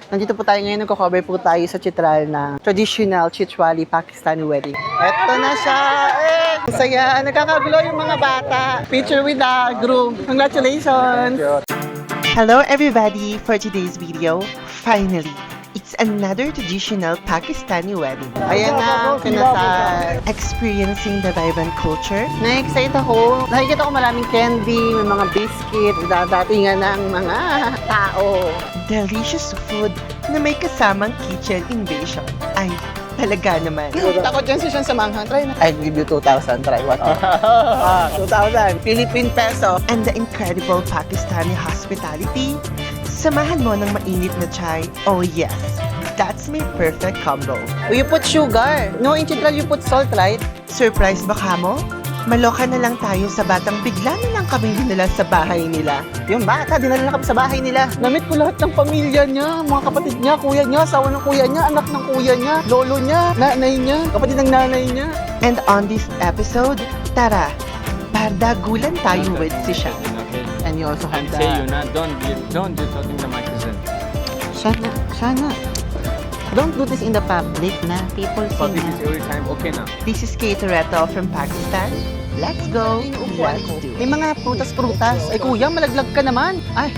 Nandito po tayo ngayon, nagko-cover po tayo sa Chitral na traditional Chitwali Pakistani wedding. Eto na siya! Ang saya! Nagkakagulo yung mga bata. Picture with the groom. Congratulations! Hello everybody! For today's video, finally, it's another traditional Pakistani wedding. Ayan na, kinasal. Experiencing the vibrant culture. Na-excite ako. Nakikita ko maraming candy, may mga biscuit, dadatingan ng mga tao. Delicious food na may kasamang kitchen invasion. Ay, talaga naman. Takot yan si Sean sa manghang. Try na. I'll give you 2,000. Try what? 2,000. Philippine peso. And the incredible Pakistani hospitality. Samahan mo ng mainit na chai. Oh yes, that's my perfect combo. You put sugar. No, in Chitral you put salt, right? Surprise ba ka mo? Maloka na lang tayo sa batang bigla na lang kami dinala sa bahay nila. Yung bata, dinala na kami sa bahay nila. Namit ko lahat ng pamilya niya, mga kapatid niya, kuya niya, asawa ng kuya niya, anak ng kuya niya, lolo niya, nanay niya, kapatid ng nanay niya. And on this episode, tara, bardagulan tayo with si Sean. And you also have And say you na, don't do talking to my cousin. Shana, don't do this in the public na. People see Public na. is every time okay na. This is Kate Toretto from Pakistan. Let's go. Let's do. May mga prutas-prutas. Ay kuya, malaglag ka naman. Ay.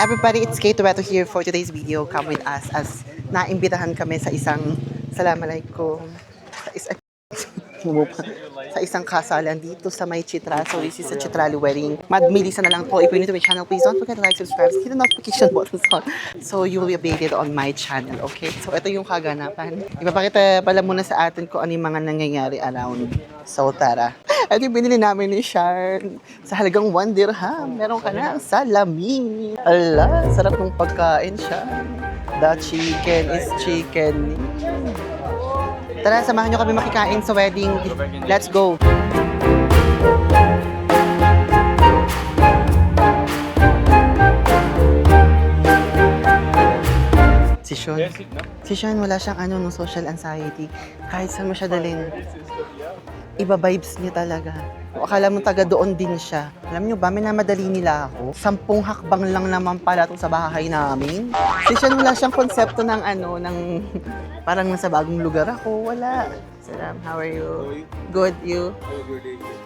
Everybody, it's Kate Toretto here for today's video. Come with us as naimbitahan kami sa isang Assalamualaikum. Sa isang kasalan dito sa may Chitral. So this is a Chitrali wedding. Madmilisa na lang po. If you're new to my channel, please don't forget to like, subscribe, hit the notification button so you will be updated on my channel, okay? So ito yung kaganapan. Ipapakita pala muna sa atin kung ano yung mga nangyayari around. So tara. Ito yung binili namin ni Sharon sa halagang 1 dirham. Meron ka na salamin. Ala, sarap ng pagkain siya. The chicken is chicken. Tara, samahan nyo kami makikain sa wedding. Let's go! Si Sean, wala siyang no social anxiety. Kahit saan mo siya dalhin, iba-vibes niya talaga. O akala mo taga doon din siya. Alam niyo ba, minamadali nila ako. 10 hakbang lang naman pala ito sa bahay namin. Si Sean, wala siyang konsepto ng ng parang nasa bagong lugar ako. Wala. Salam, how are you? Good, you?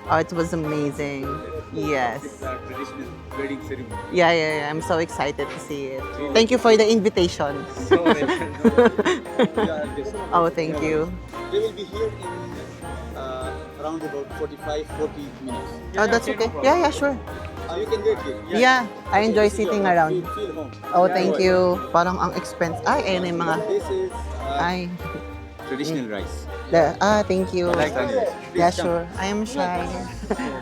Oh, it was amazing. Yes. Traditional wedding ceremony. Yeah. I'm so excited to see it. Thank you for the invitation. Oh, thank you. They will be here in around about 45-40 minutes. Oh, that's okay. Yeah, sure. You can wait here. Yeah, I enjoy sitting around. Feel home. Oh, thank you. Parang ang expense. Ay, ayun na yung mga... This is Ay. traditional rice. Thank you. Like onions. Yeah, sure. I am shy.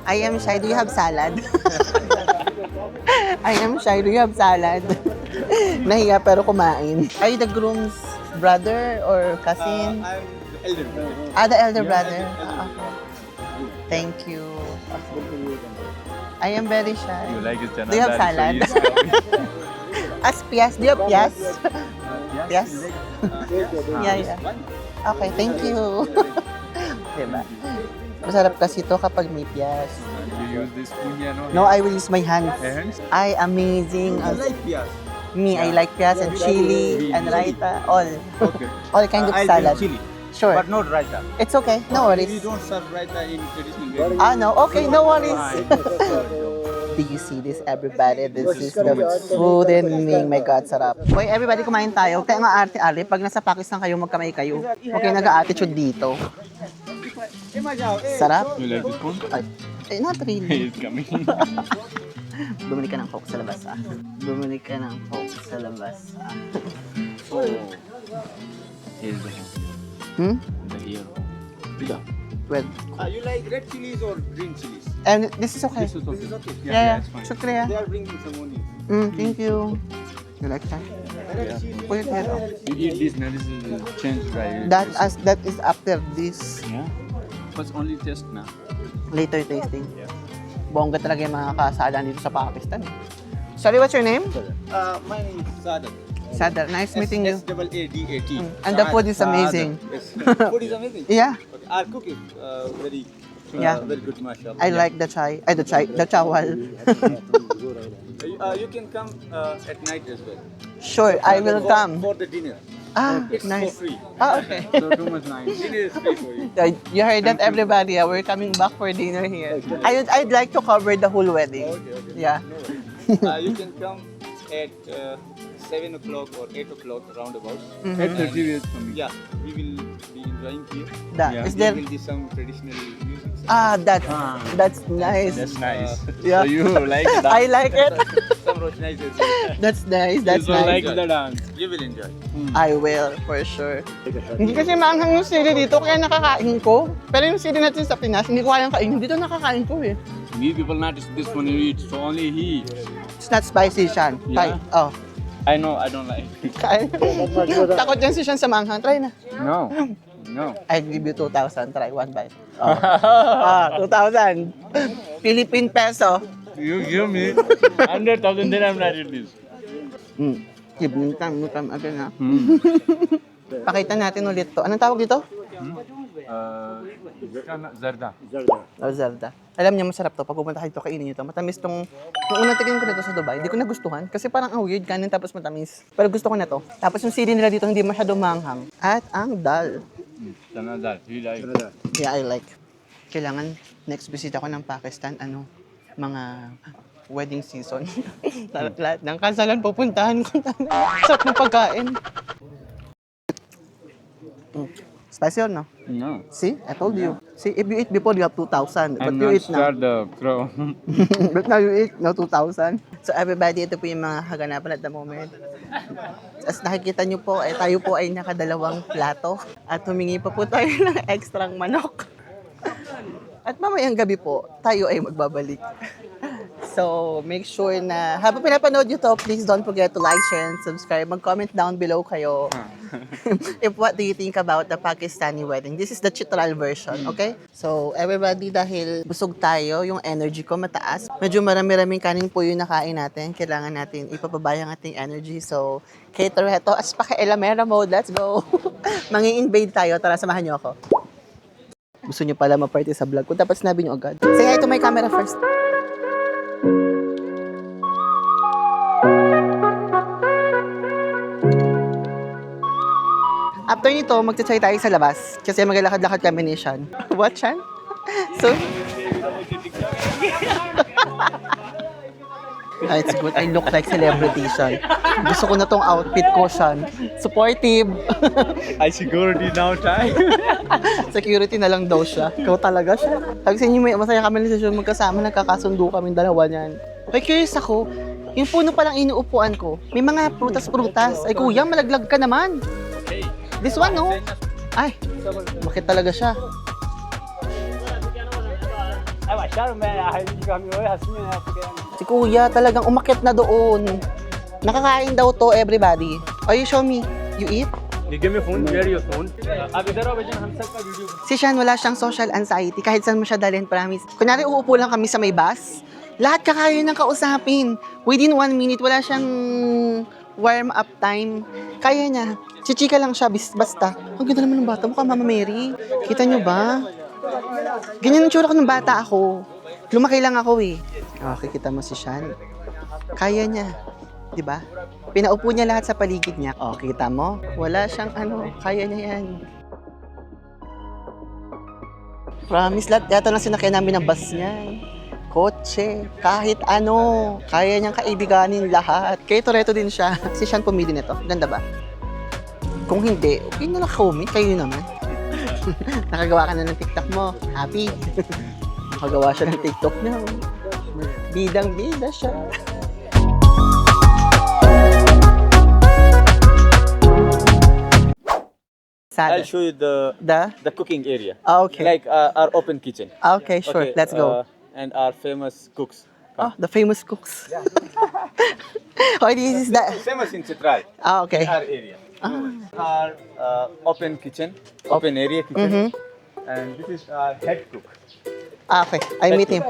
I am shy. Do you have salad? I am shy. Do you have salad? Nahiya pero kumain. Are you the groom's brother or cousin? I'm the elder brother. The elder brother. Okay. Thank you. I am very shy. You like his channel? Do you have salad? As pias. Do you have pias? Yes? Yeah. Okay, thank you. Diba? Masarap kasi ito kapag may pias. You use this spoon, No, I will use my hands. Hands? Ay, amazing. I like pias. Me, I like pias and chili and raita. All. Okay. All kind of I'll salad. bring chili, Sure. but not raita. It's okay. No We worries. don't serve raita in traditional wedding. No. Okay, no worries. Do you see this, everybody? This is the food and my God, sarap. Okay, everybody, kumain tayo. Kaya nga arte-arte, pag nasa Pakistan kayo, magkamay kayo. Okay, nag-attitude dito. Sarap. You like this spoon? Ay, not really. He's coming. Bumili ka ng Coke sa labas, Bumili ka ng Coke sa labas, Here's the Hmm? hero. Well, You like red chilies or green chilies? and this is okay. This is This okay. is okay. Yeah, it's fine. Shukriya. They are bringing some onions. Thank you. You like that? Red chilies. Put it here. You eat this now, this is changed, right? That is after this Yeah. But only taste now. later tasting. Yeah. Bongga talaga yung mga kasalan dito sa Pakistan. Sorry, what's your name? My name is Sadat. Sadar. Nice meeting you. S-A-A-D-A-T. And the food is amazing. Yes. Food is amazing. Yeah. Okay. Our cook is very Yeah. Very good, mashallah. I like the chai. Ay, the chawal. You can come at night as well. Sure, I will come. For the dinner. Ah, It's nice. for free. Ah, okay. So too much nice. Dinner is free for you. You heard that, everybody. We're coming back for dinner here. I'd like to cover the whole wedding. Okay. Yeah. You can come at 7 o'clock or 8 o'clock roundabout. 8:30 is coming. Yeah, we will be enjoying here. Yeah. Is There there? will be some traditional music. That's nice. That's nice. Yeah. So you like that? I like it. Some Roshnais as well. That's nice. That's You nice. like the dance. You will enjoy. I will, for sure. Hindi kasi maanghang yung sili dito, kaya nakakain ko. Pero yung sili natin sa Pinas, hindi ko kayang kainin. Dito nakakain ko eh. We people not this one you eat, so only he. It's not spicy, Sean. Yeah. Oh. I know, I don't like. Kain. Takot yan si Sean sa maanghang. Try na. No, no. I give you 2,000. Try one bite. Oh. 2,000. Philippine peso. You give me 100,000, then I'm not eat this. Give me time again na. Pakita natin ulit to. Anong tawag dito? Zarda. Oh, Zelda. Alam niyo, masarap to. Pag pupunta kayo dito, kainin niyo to. Matamis tong... Nung unang tignan ko nito sa Dubai, hindi ko nagustuhan. Kasi parang ang weird, kanin tapos matamis. Pero gusto ko na to. Tapos yung sili nila dito, hindi masyadong manghang. At ang dal. Chana dal. He like. Yeah, I like. Kailangan, next visit ako ng Pakistan, mga wedding season. Lahat ng kasalan pupuntahan ko. Sarap ng pagkain. Spicy or no? No. See, I told you. See, if you eat before, you have 2,000. But I'm you not eat now. start the crow. But now you eat, no 2,000. So everybody, ito po yung mga kaganapan at the moment. As nakikita nyo po, tayo po ay nakadalawang plato. At humingi pa po tayo ng ekstrang manok. At mamayang gabi po, tayo ay magbabalik. So, make sure na habang pinapanood nyo to, please don't forget to like, share, and subscribe. Mag-comment down below kayo if what do you think about the Pakistani wedding. This is the Chitral version, okay? So, everybody, dahil busog tayo, yung energy ko mataas. Medyo marami-raming kanin po yung nakain natin. Kailangan natin ipapabaya ang ating energy. So, cater heto, as paka-elamera mode, let's go! Mangi-invade tayo, tara, samahan nyo ako. Gusto nyo pala ma-party sa vlog ko, dapat sinabi nyo agad. Say hi to my camera first. After nito, magtsatay tayo sa labas. Kasi maglalakad-lakad kami ni Sean. What, Sean? So, it's good. I look like celebrity, Sean. Gusto ko na tong outfit ko, Sean. Supportive. I security now, time. Security na lang daw siya. Ikaw talaga siya. Sabi sa inyo, masaya kami sa Sean magkasama. Nagkakasundo kami dalawa niyan. Okay, curious ako. Yung puno palang inuupuan ko, may mga prutas-prutas. Ay, kuya, malaglag ka naman. This one, no? Ay, bakit talaga siya? Si kuya talagang umakyat na doon. Nakakain daw to, everybody. Oh, you show me. You eat? You give me phone. Where your phone? Ab idhar aao bhaijan, hum sabka video. Si Sean, wala siyang social anxiety. Kahit saan mo siya dalhin, promise. Kunyari, uupo lang kami sa may bus. Lahat kakaya nang kausapin. Within 1 minute, wala siyang warm-up time. Kaya niya. Chichika lang siya, basta. Ang ganda naman ng bata, mukhang Mama Mary. Kita niyo ba? Ganyan ang tsura ko ng bata ako. Lumaki lang ako eh. Okay, kita mo si Sean. Kaya niya. Diba? Pinaupo niya lahat sa paligid niya. Oh, kita mo? Wala siyang kaya niya yan. Promise, lahat yata lang sinakyan namin ng bus niya. Kotse, kahit ano. Kaya niyang kaibiganin lahat. Kaya Toretto din siya. Si Sean pumili nito. Ganda ba? Kung hindi, okay na lang comment. Kayo naman. Nakagawa ka na ng TikTok mo. Happy. Nakagawa siya ng TikTok niya. Bidang-bida siya. I'll show you The? the cooking area. Okay. Like our open kitchen. Okay, sure. Let's go. And our famous cooks. Oh, the famous cooks. Oh, this is the... Famous in Chitral. Okay. Our area. Our open kitchen, open area kitchen. And this is our head cook. Okay, I meet him.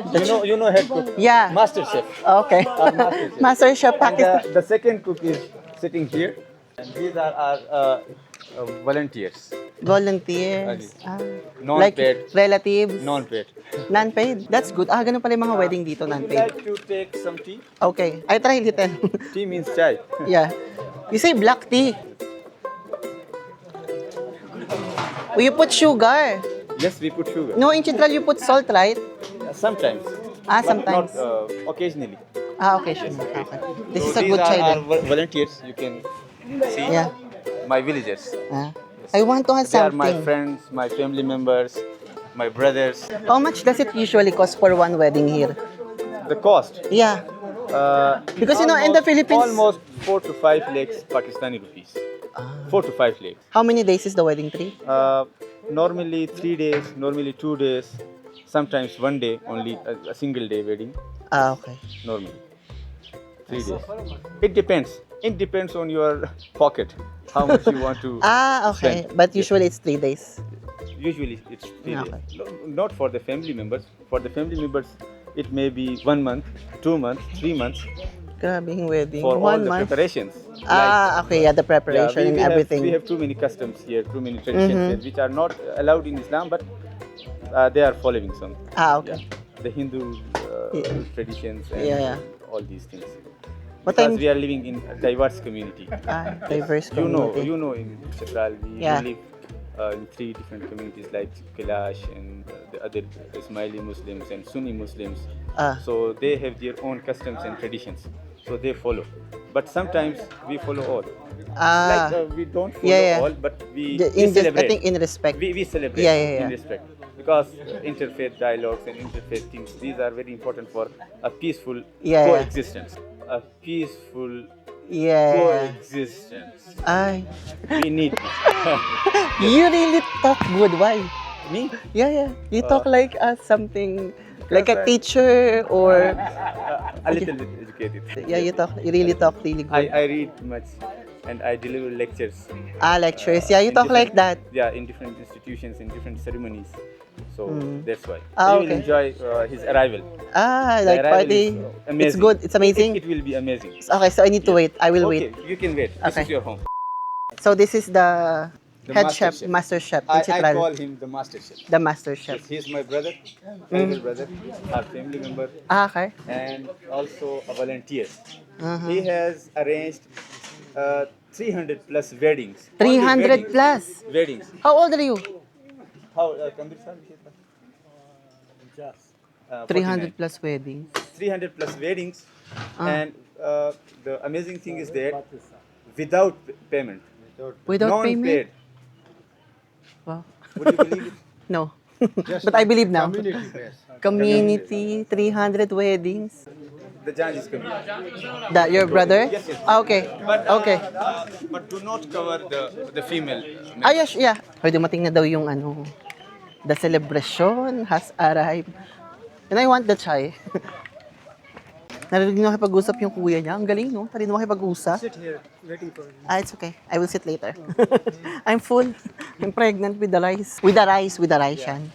You know head cook? Yeah. Master chef. Okay. Master chef. Master Chef And Pakistan. the second cook is sitting here. And these are our Volunteers. Volunteers. Non-paid. Like relatives? Non-paid. Non-paid? That's good. Ganun pala yung mga wedding dito, non-paid. Like to take some tea. Okay. I try little. Tea means chai. Yeah. You say black tea. You put sugar. Yes, we put sugar. No, in Chitral you put salt, right? Sometimes. But Sometimes. not occasionally. Okay, sure. Okay. This So is a these good are chai our then. volunteers. You can see Yeah. my villagers. I want to have They are my something. friends, my family members, my brothers. How much does it usually cost for one wedding here? The cost. Yeah. Because in the almost- Philippines- almost 4 to 5 lakhs Pakistani rupees. 4 to 5 lakhs. How many days is the wedding tree? Normally 3 days, normally 2 days, sometimes 1 day only, a single day wedding. Okay. Normally 3 days. It depends. It depends on your pocket, how much you want to. Okay. spend. But usually it's 3 days. Usually it's 3 Okay. days. Not for the family members. For the family members, it may be 1 month, 2 months, 3 months Grabe yung wedding. for all 1 the month. preparations. Okay. Yeah, the preparation and we everything. have too many customs here, too many traditions here, which are not allowed in Islam, but they are following some. Okay. The Hindu traditions and Yeah. all these things. What Because time? we are living in a diverse community. Diverse You community. know, in Chitral, we Yeah. live in 3 different communities like Kailash and the other Ismaili Muslims and Sunni Muslims. So they have their own customs and traditions. So they follow. But sometimes we follow all. We don't follow Yeah. all, but we I celebrate. think in respect. We celebrate Yeah. in respect. Because interfaith dialogues and interfaith things, these are very important for a peaceful Yeah. coexistence. A peaceful Yeah. coexistence. Ay. We need You really talk good. Why? me. Yeah. You talk like something, like a Because teacher or... A little bit educated. Yeah, you really talk really good. I read much and I deliver lectures. Lectures. Yeah, you in talk like that. different- Yeah, in different institutions, in different ceremonies. So that's why. Ah, We will okay. enjoy his arrival. The Like arrival party. is, amazing. It's good. It's amazing. It will be amazing. Okay, so I need to wait. I will Okay, wait. you can wait. This Okay. is your home. So this is the head master chef, master chef in I Chitral. call him the master chef. The master chef. Yes, he's my brother, elder brother, our family member, Okay. and also a volunteer. Uh-huh. He has arranged 300 plus weddings. Only 300 weddings. plus. Weddings. How old are you? How? Kambir sir, 300 plus weddings. 300 plus weddings, and the amazing thing is that without payment, Without non-paid. payment? Wow. Would you believe it? No. But I believe now. Community, 300 weddings. The judge is coming. Your brother? Yes, yes. Okay. But, Okay. But do not cover the female. Yes, yeah. Hoy, dumating na daw yung the celebration has arrived. And I want the chai. Narinig na makipag-usap yung kuya niya. Ang galing, no? Narinig na makipag-usap. Sit here, waiting for you. It's okay. I will sit later. I'm full. I'm pregnant with the rice. With the rice yan.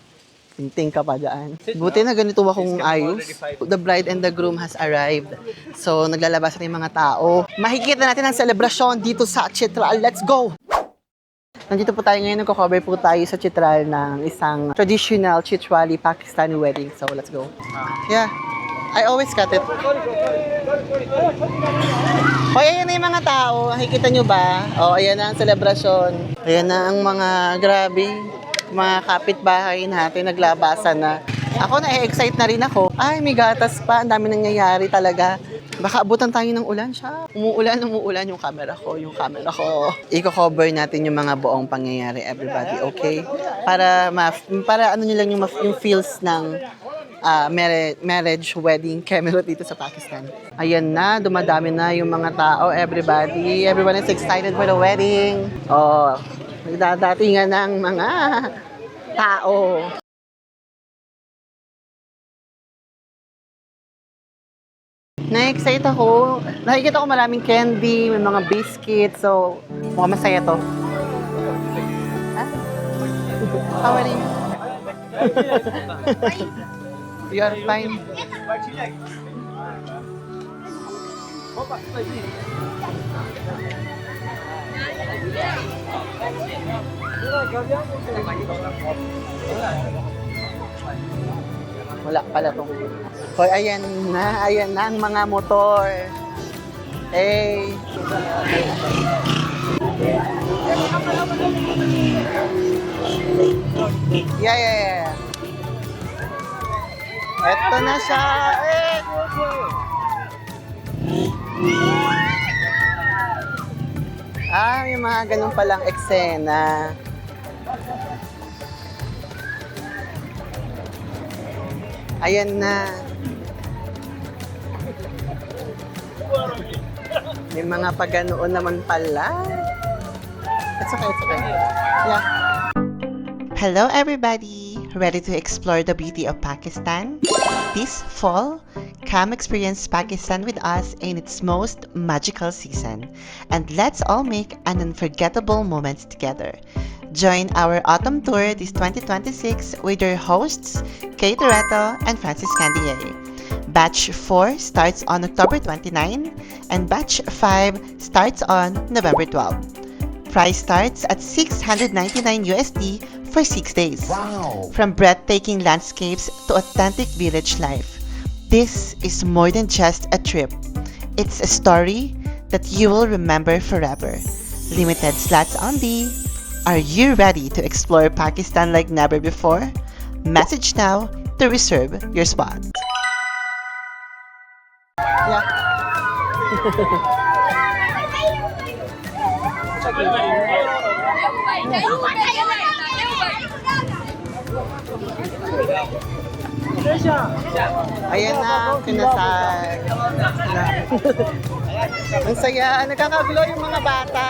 Tinting ka pa dyan. Buti na ganito akong ayos. The bride and the groom has arrived. So, naglalabas na yung mga tao. Makikita natin ang selebrasyon dito sa Chitral. Let's go! Nandito po tayo ngayon. Nagko-cover po tayo sa Chitral ng isang traditional Chichwali Pakistani wedding. So, let's go. Yeah. I always cut it. Hoy, ayan na yung mga tao. Nakikita nyo ba? Ayan na ang selebrasyon. Ayan na ang mga grabe. Mga kapitbahay natin naglabasan na. Ako na-excite na rin ako. Ay, may gatas pa. Ang dami nangyayari talaga. Baka abutan tayo ng ulan siya. Umuulan yung camera ko. Iko-cover natin yung mga buong pangyayari, everybody, okay? Para ano nyo lang yung feels ng marriage, wedding, camera dito sa Pakistan. Ayan na, dumadami na yung mga tao, everybody. Everyone is excited for the wedding. Nagdadatingan ng mga tao. Na-excite ako. Nakikita ko maraming candy, may mga biscuits. So, mukhang masaya to. How are you? You are fine. Wala pala tong. Hoy, ayan na ang mga motor. Hey. Yeah. Eto na siya. Eh. May mga ganun palang eksena. Ayan na. May mga paganoon naman pala. It's okay. Yeah. Hello everybody! Ready to explore the beauty of Pakistan? This fall, come experience Pakistan with us in its most magical season. And let's all make an unforgettable moments together. Join our autumn tour this 2026 with your hosts, Kay Toretto and Francis Candier. Batch 4 starts on October 29 and Batch 5 starts on November 12. Price starts at $699 USD for 6 days. Wow! From breathtaking landscapes to authentic village life, this is more than just a trip. It's a story that you will remember forever. Limited slots only. Are you ready to explore Pakistan like never before? Message now to reserve your spot. Yeah. Ayan na, kinasal. Ang saya, nagkakagulo yung mga bata.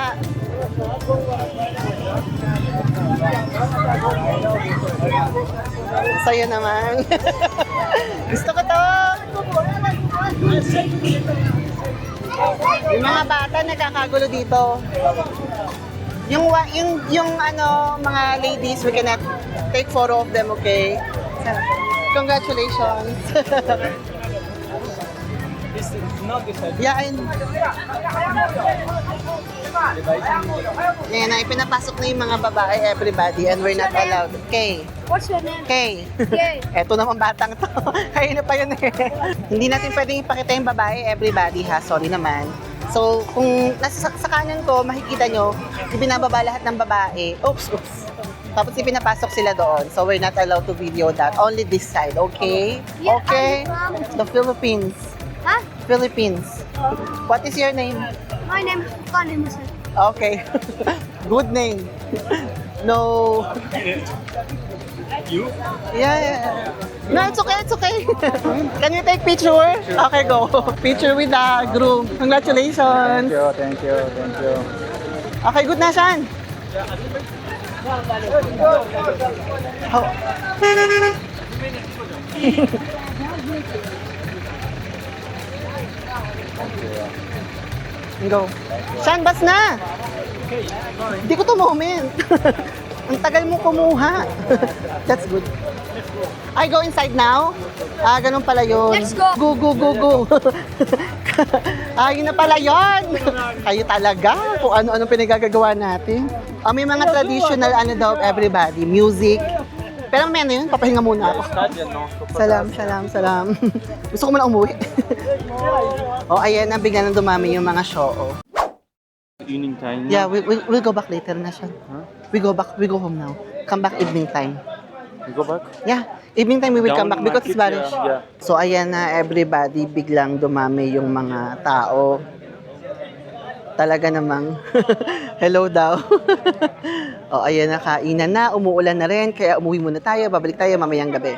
Saya naman. Gusto ko to. Yung mga bata nagkakagulo dito. Yung mga ladies, we cannot take photo of them, okay? Congratulations. This is not the side. Yeah, Yan na, ipinapasok na yung mga babae, everybody, and we're not allowed. Kay. What's your name? Kay. Kay. Eto naman batang to. Kayo na pa yun eh. Hindi natin pwedeng ipakita yung babae, everybody ha. Sorry naman. So, kung nasa sa kanan ko, makikita nyo, ibinababa lahat ng babae. Oops. Tapos ipinapasok sila doon. So, we're not allowed to video that. Only this side, okay? Yeah, Okay? I'm from- The Philippines. Huh? Philippines. What is your name? My name is Fani Musa. Okay. Good name. No. You? Yeah. No, it's okay. Can you take picture? Okay, go. Picture with the groom. Congratulations. Thank you. Okay, good na, Shan. Oh. Go. Shan, bas na. Hindi ko to moment. Ang tagal mo kumuha. That's good. I go inside now? Ganun pala yun. Let's go. Go. Yun na pala yun. Kayo talaga. Kung ano-ano pinagagagawa natin. May mga traditional daw, everybody. Music. Pero may yun, papahinga muna ako. Salam. Gusto ko muna umuwi. Ayan na, bigla nang dumami yung mga show. Evening time. Yeah, we'll go back later na siya. Huh? We go home now. Come back evening time. You go back? Yeah, evening time we will come Down back because it's market, Barish. yeah. So ayan na everybody, biglang dumami yung mga tao. Talaga namang hello daw. Ayan na, kainan na, umuulan na rin, kaya umuwi muna tayo, babalik tayo mamayang gabi.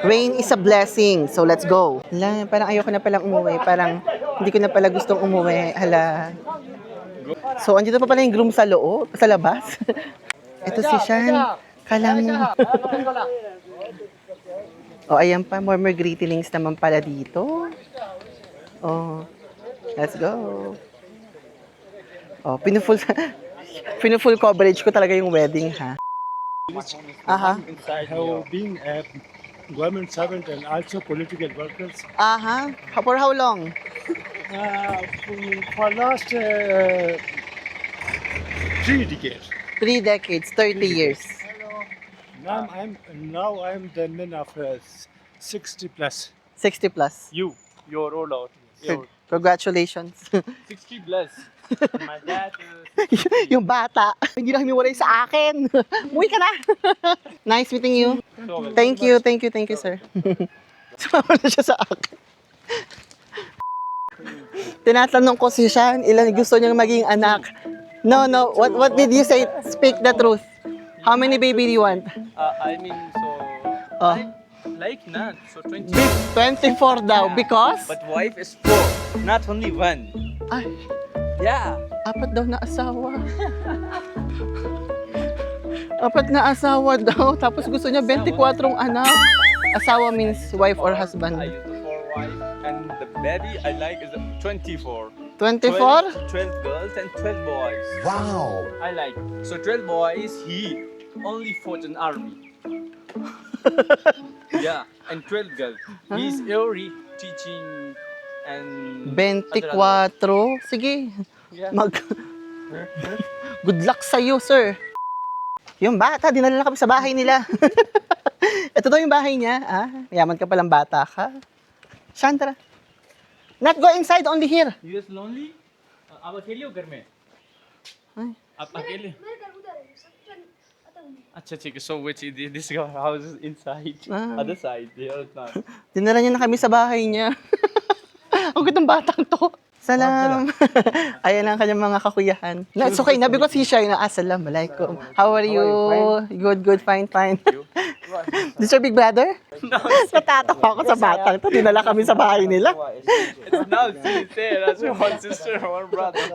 Rain is a blessing, so let's go. Hala, parang ayoko na palang umuwi, parang hindi ko na pala gustong umuwi. Hala. So, andito pa pala yung groom sa loob, sa labas. Ito si Shan. Kala mo. Ayan pa, more greetings naman pala dito. Let's go. Pinufull coverage ko talaga yung wedding, ha? Aha. I have been a government servant and also political workers. Aha. For how long? For last 3 decades. 3 decades, 30 years. Now I'm the man of 60 plus. 60 plus. You're old out. Congratulations. 60 plus. My dad Yung bata, hindi na humiwalay sa akin. Uwi ka na. Nice meeting you. Thank you, sir. Sumama na siya sa akin. Tinatanong ko si Sean, ilan gusto niyang maging anak. No, what did you say? Speak the truth. How many baby do you want? I mean, so Oh. like not so 20. 24 daw, because? But wife is 4, not only 1. Ay, Yeah. apat daw na asawa. Apat na asawa daw, tapos gusto niya 24 anak. Asawa means wife or husband. I use the 4 wife and the baby I like is 24. 24? 12 girls and 12 boys. Wow. I like. So 12 boys, he only fought in army. Yeah, and 12 girls. He's already teaching and 24? Sige. Yeah. Good luck sa'yo, sir. Yung bata, dinala na kami sa bahay nila. Ito daw yung bahay niya. Ah, yaman ka palang bata ka. Chandra. Not go inside, only here. You is lonely? आप अकेले हो घर में? आप अकेले? मेरे घर उधर है सब आता हूँ अच्छा ठीक है. So which is this house is inside, other side. Here it's not. Dinala niya na kami sa bahay niya. Ang gandang batang to. Salam. Ayan ang kanyang mga kakuyahan. No, it's okay na because he's shy na. Assalamualaikum. How are you? Good, fine. This your big brother? No. Natatawa ako sa batang to. Dinala kami sa bahay nila. It's now sincere. That's one sister, one brother.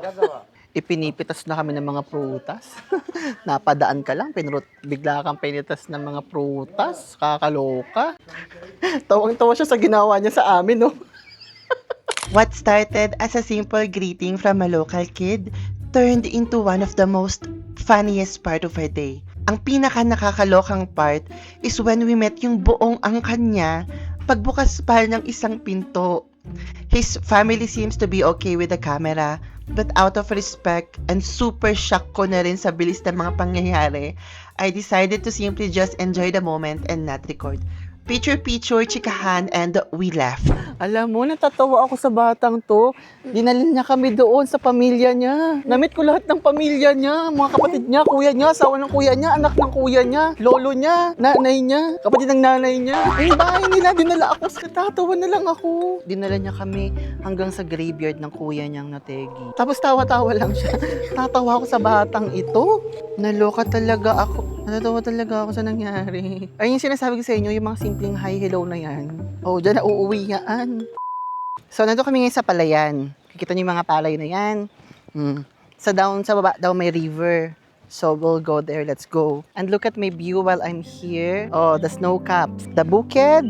Ipinipitas na kami ng mga prutas. Napadaan ka lang, bigla kang pinitas ng mga prutas. Kakaloka. Tawang-tawa siya sa ginawa niya sa amin, no? What started as a simple greeting from a local kid turned into one of the most funniest part of her day. Ang pinaka nakakalokang part is when we met yung buong angkan niya pagbukas pa ng isang pinto. His family seems to be okay with the camera, but out of respect and super shock ko na rin sa bilis ng mga pangyayari, I decided to simply just enjoy the moment and not record. Picture, chikahan, and we left. Alam mo, natatawa ako sa batang to. Dinalhin niya kami doon sa pamilya niya. Namit ko lahat ng pamilya niya. Mga kapatid niya, kuya niya, asawa ng kuya niya, anak ng kuya niya, lolo niya, nanay niya, kapatid ng nanay niya. Ay, bahay nila, dinala ako. Tatawa na lang ako. Dinala niya kami hanggang sa graveyard ng kuya niyang nategi. Tapos tawa-tawa lang siya. Tatawa ako sa batang ito. Naloka talaga ako. Natatawa talaga ako sa nangyari. Ay, yung sinasabi ko sa inyo, yung mga simpleng hi, hello na yan. Oh, dyan na uuwi yan. So, nandito kami ngayon sa Palayan. Kikita niyo yung mga palay na yan. Sa baba daw may river. So, we'll go there. Let's go. And look at my view while I'm here. Oh, the snow caps. The bukid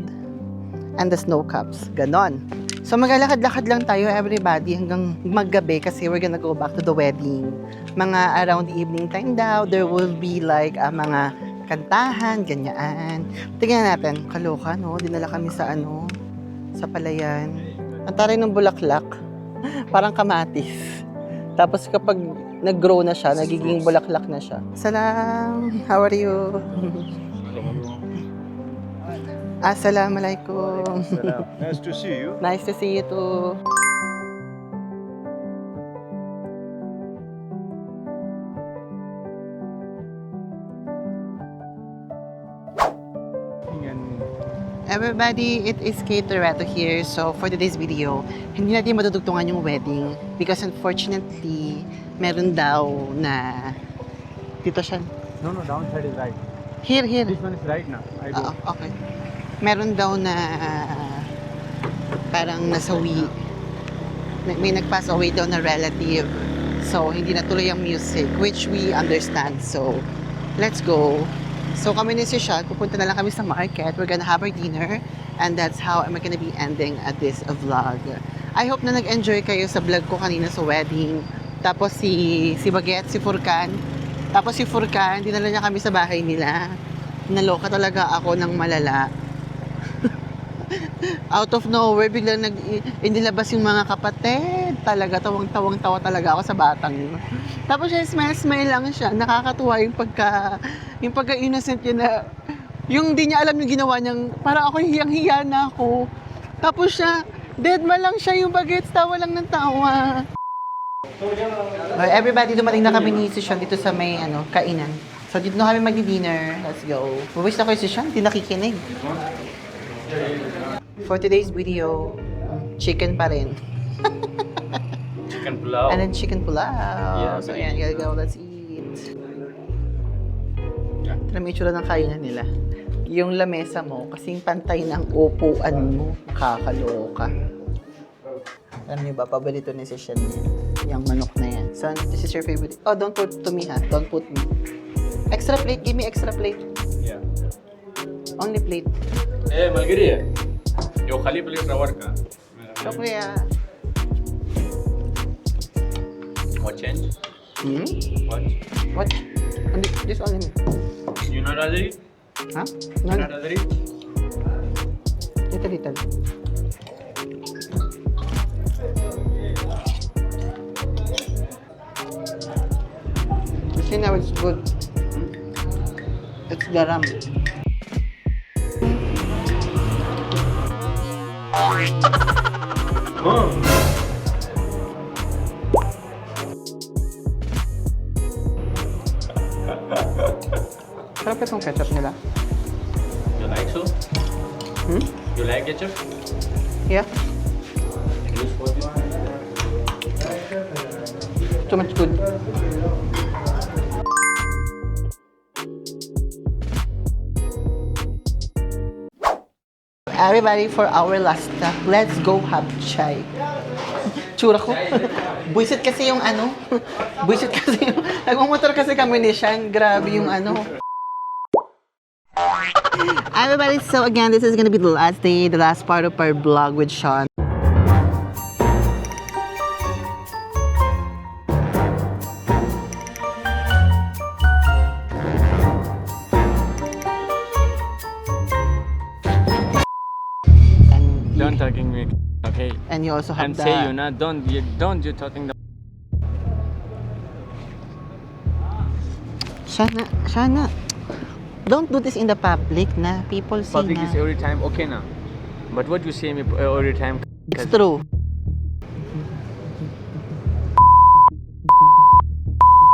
and the snow caps. Ganon. So, maglalakad-lakad lang tayo, everybody, hanggang maggabi kasi we're gonna go back to the wedding. Mga around the evening time daw, there will be like mga kantahan, ganyan. Tingnan natin. Kaloka, no? Dinala kami sa sa Palayan. Ang taray ng bulaklak. Parang kamatis. Tapos kapag nag-grow na siya, nagiging bulaklak na siya. Salam! How are you? Assalamualaikum. Nice to see you. Nice to see you too. Everybody, it is Kate Loreto here. So, for today's video, hindi natin madudugtungan yung wedding because unfortunately, meron daw na... Dito siya. No, downside is right. Here. This one is right now. I Oo, okay. Meron daw na parang nasawi. May nag-pass away daw na relative. So, hindi natuloy ang music, which we understand. So, let's go. So, kami ni si Sean, pupunta na lang kami sa market. We're gonna have our dinner. And that's how I'm gonna be ending at this vlog. I hope na nag-enjoy kayo sa vlog ko kanina sa wedding. Tapos si Baguette, si Furkan. Tapos si Furkan, dinala niya kami sa bahay nila. Naloka talaga ako ng malala. Out of nowhere, biglang inilabas yung mga kapatid. Talaga, tawa talaga ako sa batang yun. Tapos siya, smile lang siya. Nakakatuwa yung pagka-innocent niya na, yung di niya alam yung ginawa niyang, parang ako hiyang-hiya na ako. Tapos siya, deadma lang siya yung bagets, tawa lang ng tawa. Okay, everybody, dumating na kami ni Sishan dito sa may kainan. So, dito na kami magdi-dinner. Let's go. Buwis na ko si Sishan, di nakikinig. For today's video, chicken pa rin. Chicken pulao. And then chicken pulao. Yeah, So, ayan, gotta go. Let's eat. Ito na may itsura ng kainan nila. Yung lamesa mo, kasing pantay ng upuan mo. Kakaloka. Alam niyo ba, paborito ni Sishan yung manok na yan. So, this is your favorite. Oh, don't put to me ha. Don't put me. Extra plate. Give me extra plate. Yeah. Only plate. Malguería. Yo, Jalí peligro Huarca. Shukriya. What change? Hmm? What? What? This only me. You not allergic? Huh? You No, not allergic? little. See now it's good. It's garam. Sarap itong ketchup nila. You like so? Hmm? You like ketchup? Yeah. Use for this. Too much good. Everybody, for our last stop, let's go have chai. Tsura ko. Buisit kasi yung Buisit kasi yung... Nagmamotor kasi kami ni Sean. Grabe yung Everybody, so again, this is gonna be the last day, the last part of our vlog with Sean. Don't talking me, okay? And you also have And the... say you not don't you talking the. Shana, don't do this in the public na. People see Public na. is every time okay now, but what you say me every time. It's true.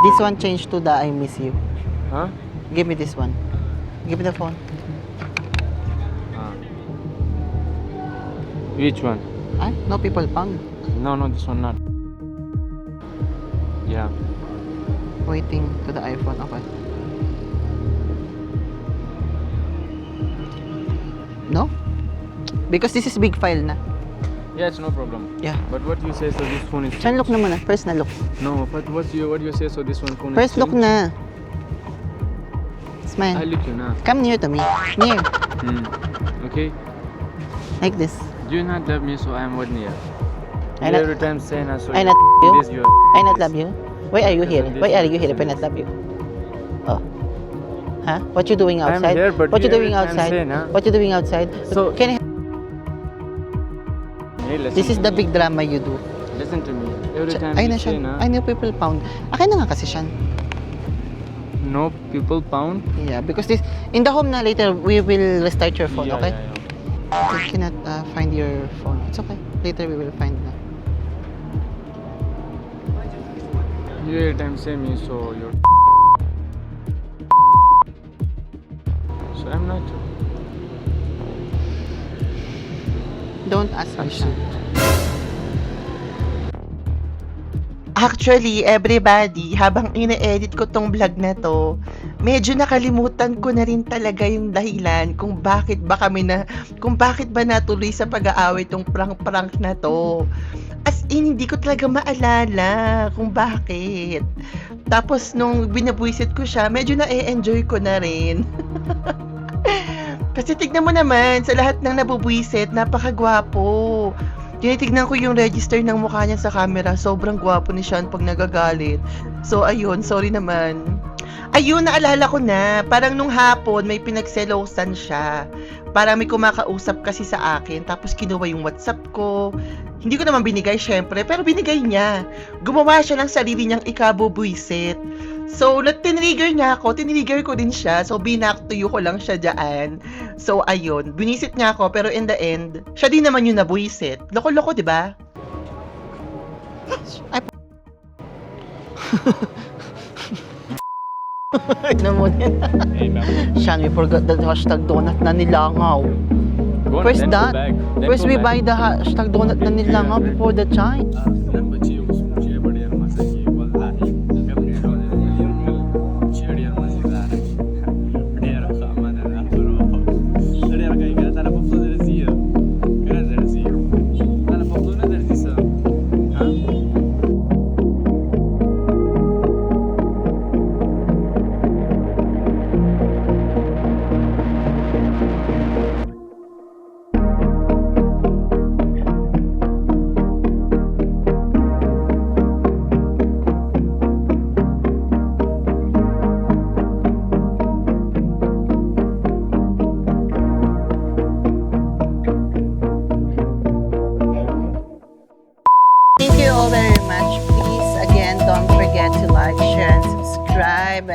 This one changed to the I miss you. Huh? Give me this one. Give me the phone. Which one? Ah, no people found. No, this one not. Yeah. Waiting to the iPhone. Okay. No? Because this is big file na. Yeah, it's no problem. Yeah. But what you say so this phone is. Chan, look na muna. First na look. No, but what you say so this one phone First is. look na. Smile. I look you now. Come near to me. Near. Okay. Like this. Do you not love me so I am what near? I You not, every time saying so. I not you. This you. I not love you. Why are you here? Listen, Why are you here listen, if I not love you? Oh. Huh? What you doing I'm outside? here, but What you you doing every time outside? saying, huh? What you doing outside? So- Can I... Hey, listen This is to the me. big drama you do. Listen to me. Every time Ay you na say siya. na. I know people pound. Akin na nga kasi siya. No people pound. Yeah, because this in the home na later we will restart your phone, Yeah, okay? yeah. I cannot find your phone. It's okay. Later we will find na. You every time say me so you're. So I'm not. Don't ask me siya. Actually, everybody, habang ine-edit ko tong vlog na to, medyo nakalimutan ko na rin talaga yung dahilan kung bakit ba natuloy sa pag-aaway tong prank-prank na to. As in, hindi ko talaga maalala kung bakit. Tapos, nung binabuisit ko siya, medyo na-enjoy ko na rin. Kasi tignan mo naman, sa lahat ng nabubuisit, napakagwapo. Tinitignan ko yung register ng mukha niya sa camera. Sobrang gwapo ni Sean pag nagagalit. So, ayun, sorry naman. Ayun, naalala ko na. Parang nung hapon, may pinagselosan siya. Parang may kumakausap kasi sa akin. Tapos kinuha yung WhatsApp ko. Hindi ko naman binigay, syempre. Pero binigay niya. Gumawa siya ng sarili niyang ikabubuisit. So, tinrigger niya ako. Tinrigger ko din siya. So, binak to you ko lang siya dyan. So, ayun. Binisit niya ako. Pero in the end, siya din naman yung nabuisit. Loko-loko, di ba? Ano mo din? Sean, we forgot the hashtag donut na nilangaw. Go on, Where's then that? go back. Then Where's go we back. buy the hashtag donut na nilangaw before the time? Thank you all very much. Please, again, don't forget to like, share, and subscribe.